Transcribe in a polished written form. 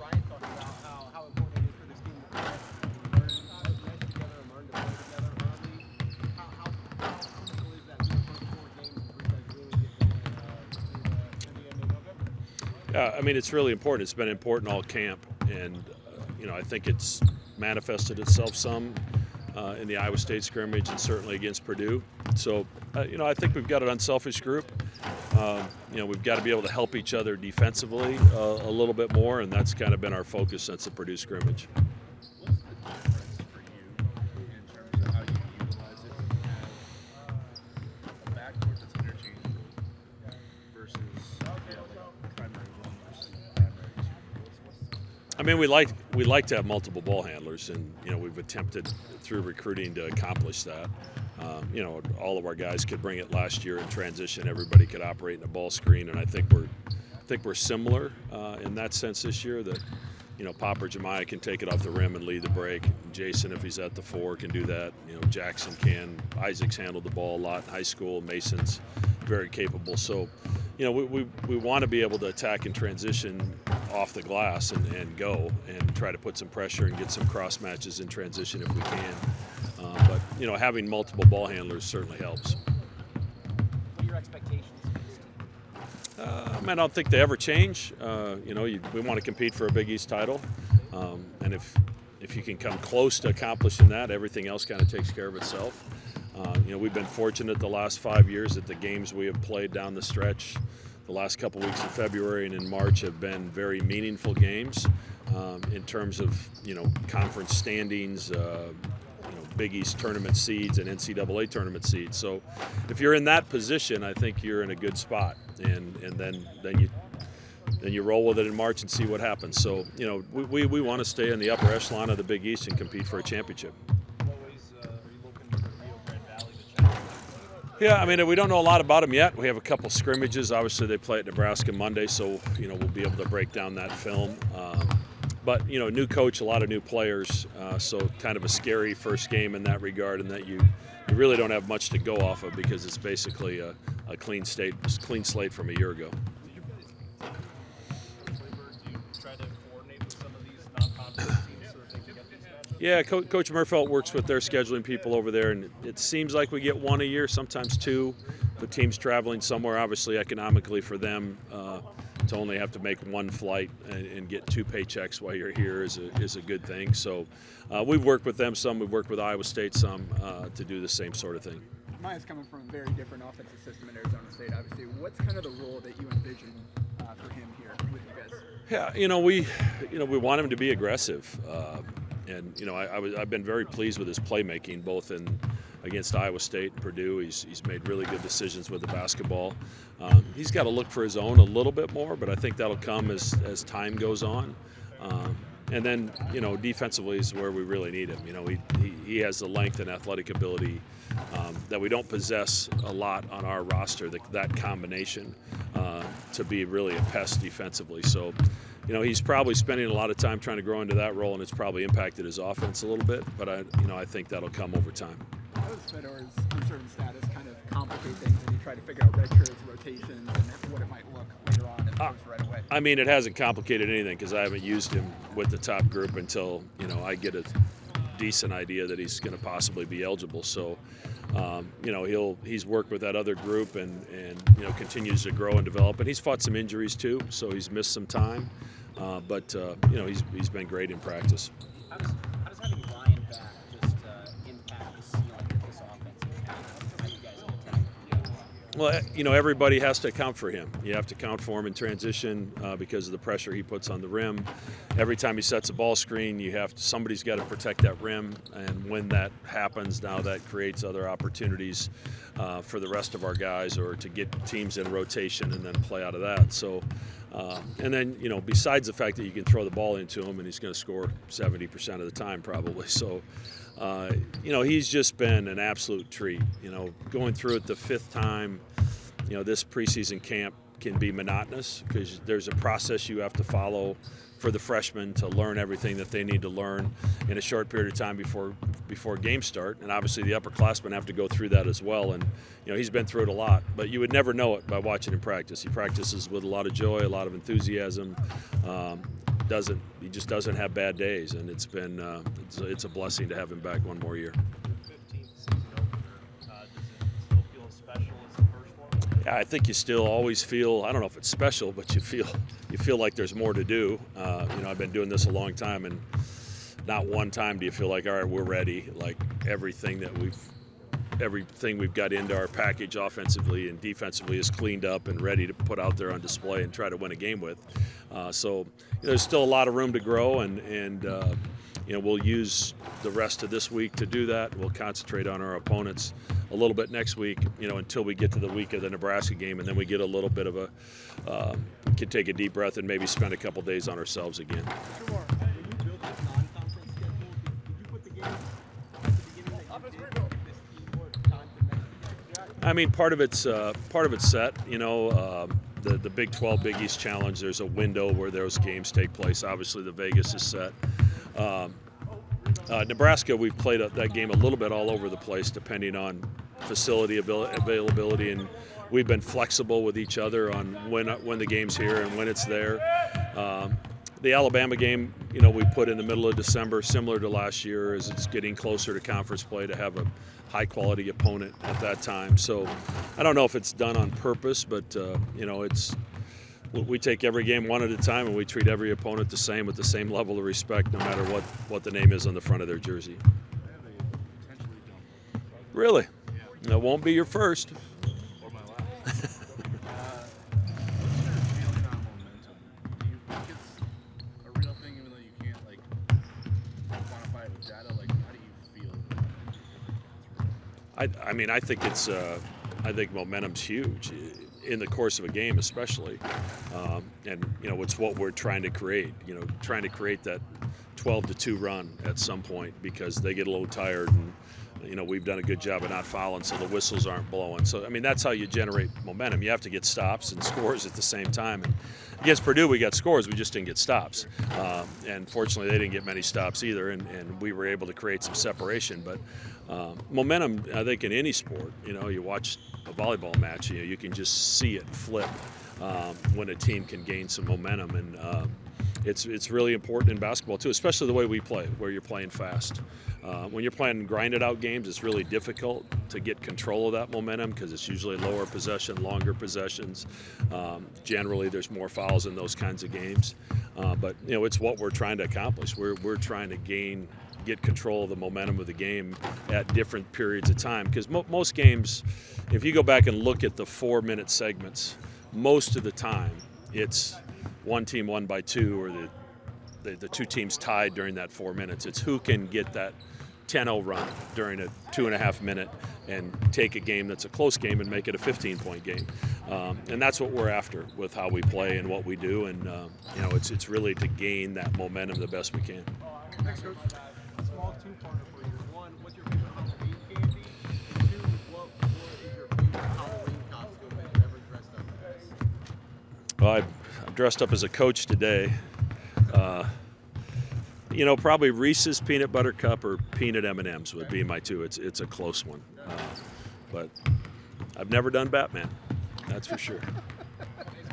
Ryan talked about how important it is for this team to learn together and learn to play together early. How crucial is that in the first 4 games before you guys really get going in the end of November? Yeah, I mean, it's really important. It's been important all camp, and I think it's manifested itself some in the Iowa State scrimmage and certainly against Purdue. So, I think we've got an unselfish group. We've got to be able to help each other defensively a little bit more, and that's kind of been our focus since the Purdue scrimmage. What's the difference for you in terms of how you utilize it when you have a backcourt that's interchangeable versus like a primary one versus primary two? I mean, we like to have multiple ball handlers, and we've attempted through recruiting to accomplish that. All of our guys could bring it last year in transition. Everybody could operate in a ball screen, and I think we're similar in that sense this year. That Pop or Jemiah can take it off the rim and lead the break. Jason, if he's at the 4, can do that. Jackson can. Isaac's handled the ball a lot in high school. Mason's very capable. So, we want to be able to attack and transition off the glass and go and try to put some pressure and get some cross matches in transition if we can. But having multiple ball handlers certainly helps. What are your expectations for this team? I don't think they ever change. We want to compete for a Big East title, and if you can come close to accomplishing that, everything else kind of takes care of itself. We've been fortunate the last 5 years that the games we have played down the stretch, the last couple weeks in February and in March, have been very meaningful games in terms of conference standings. Big East tournament seeds and NCAA tournament seeds. So if you're in that position, I think you're in a good spot, and then you roll with it in March and see what happens. So we want to stay in the upper echelon of the Big East and compete for a championship. What ways are you looking for Rio Grande Valley to challenge? Yeah, I mean, we don't know a lot about them yet. We have a couple scrimmages. Obviously, they play at Nebraska Monday, so we'll be able to break down that film. But new coach, a lot of new players, so kind of a scary first game in that regard, and that you really don't have much to go off of because it's basically a clean slate from a year ago. Do you try to coordinate with some of these non-conference teams so that they can get these matches? Yeah, Coach Murfelt works with their scheduling people over there, and it seems like we get 1 a year, sometimes 2. The team's traveling somewhere, obviously economically for them. To only have to make 1 flight and get 2 paychecks while you're here is a good thing. So we've worked with them some. We've worked with Iowa State some to do the same sort of thing. Maya's coming from a very different offensive system in Arizona State, obviously. What's kind of the role that you envision for him here with you guys? Yeah, we want him to be aggressive, and I've been very pleased with his playmaking, both against Iowa State and Purdue. He's made really good decisions with the basketball. He's got to look for his own a little bit more, but I think that'll come as time goes on. And then, defensively is where we really need him. He has the length and athletic ability that we don't possess a lot on our roster, that combination to be really a pest defensively. So, he's probably spending a lot of time trying to grow into that role, and it's probably impacted his offense a little bit, but I think that'll come over time. How does Fedor's uncertain status kind of complicate things as you try to figure out redshirts, rotations, and what it might look later on as opposed to right away? I mean, it hasn't complicated anything because I haven't used him with the top group until I get a decent idea that he's going to possibly be eligible. So, he's worked with that other group and continues to grow and develop. And he's fought some injuries too, so he's missed some time. But he's been great in practice. How does having Ryan back just impact the ceiling of this offense? How you guys attack? Well, everybody has to account for him. You have to account for him in transition because of the pressure he puts on the rim. Every time he sets a ball screen, somebody's got to protect that rim, and when that happens, now that creates other opportunities for the rest of our guys, or to get teams in rotation and then play out of that. So, and then besides the fact that you can throw the ball into him and he's going to score 70% of the time probably. So, he's just been an absolute treat. Going through it the 5th time, this preseason camp can be monotonous because there's a process you have to follow for the freshmen to learn everything that they need to learn in a short period of time before before games start, and obviously the upperclassmen have to go through that as well. And he's been through it a lot, but you would never know it by watching him practice. He practices with a lot of joy, a lot of enthusiasm. He just doesn't have bad days, and it's been it's a blessing to have him back one more year. 15th season opener. Does it still feel as special as the first one? Yeah, I think you still always feel, I don't know if it's special, but you feel like there's more to do. I've been doing this a long time, and not one time do you feel like, all right, we're ready. Like everything we've got into our package offensively and defensively is cleaned up and ready to put out there on display and try to win a game with. So there's still a lot of room to grow, and we'll use the rest of this week to do that. We'll concentrate on our opponents a little bit next week, until we get to the week of the Nebraska game, and then we get a little bit of can take a deep breath and maybe spend a couple days on ourselves again. When you built this non-conference schedule, did you put the games at the beginning that you did to give this team more time to mesh? I mean, part of it's set. The Big 12 Big East Challenge, there's a window where those games take place. Obviously, the Vegas is set. Nebraska, we've played that game a little bit all over the place, depending on facility availability, and we've been flexible with each other on when the game's here and when it's there. The Alabama game, we put in the middle of December, similar to last year, as it's getting closer to conference play, to have a high-quality opponent at that time. So I don't know if it's done on purpose, but we take every game one at a time, and we treat every opponent the same, with the same level of respect, no matter what the name is on the front of their jersey. I have a potentially dumb one. Really? Yeah. That won't be your first. Or my last. What's your feeling on momentum? Do you think it's a real thing, even though you can't quantify it with data? How do you feel? I think momentum's huge in the course of a game, especially, and it's what we're trying to create. Trying to create that 12-2 run at some point, because they get a little tired, and we've done a good job of not fouling, so the whistles aren't blowing. So that's how you generate momentum. You have to get stops and scores at the same time. And against Purdue, we got scores, we just didn't get stops. And fortunately, they didn't get many stops either, and we were able to create some separation. But momentum, I think, in any sport, you watch a volleyball match, you can just see it flip when a team can gain some momentum. And it's really important in basketball too, especially the way we play, where you're playing fast. When you're playing grinded out games, it's really difficult to get control of that momentum, because it's usually lower possession, longer possessions. Generally, there's more fouls in those kinds of games. But it's what we're trying to accomplish. We're trying to get control of the momentum of the game at different periods of time, because most games, if you go back and look at the 4-minute segments, most of the time it's one team won by 2, or the two teams tied during that 4 minutes. It's who can get that 10-0 run during a 2.5 minute and take a game that's a close game and make it a 15-point game. And that's what we're after with how we play and what we do. And it's really to gain that momentum the best we can. Thanks, Coach. A small two-parter for you. One, what's your favorite Halloween candy? And two, what is your favorite Halloween costume that you've ever dressed up as? Well, I'm dressed up as a coach today. Probably Reese's Peanut Butter Cup or Peanut M&Ms would be my two. It's a close one. But I've never done Batman, that's for sure.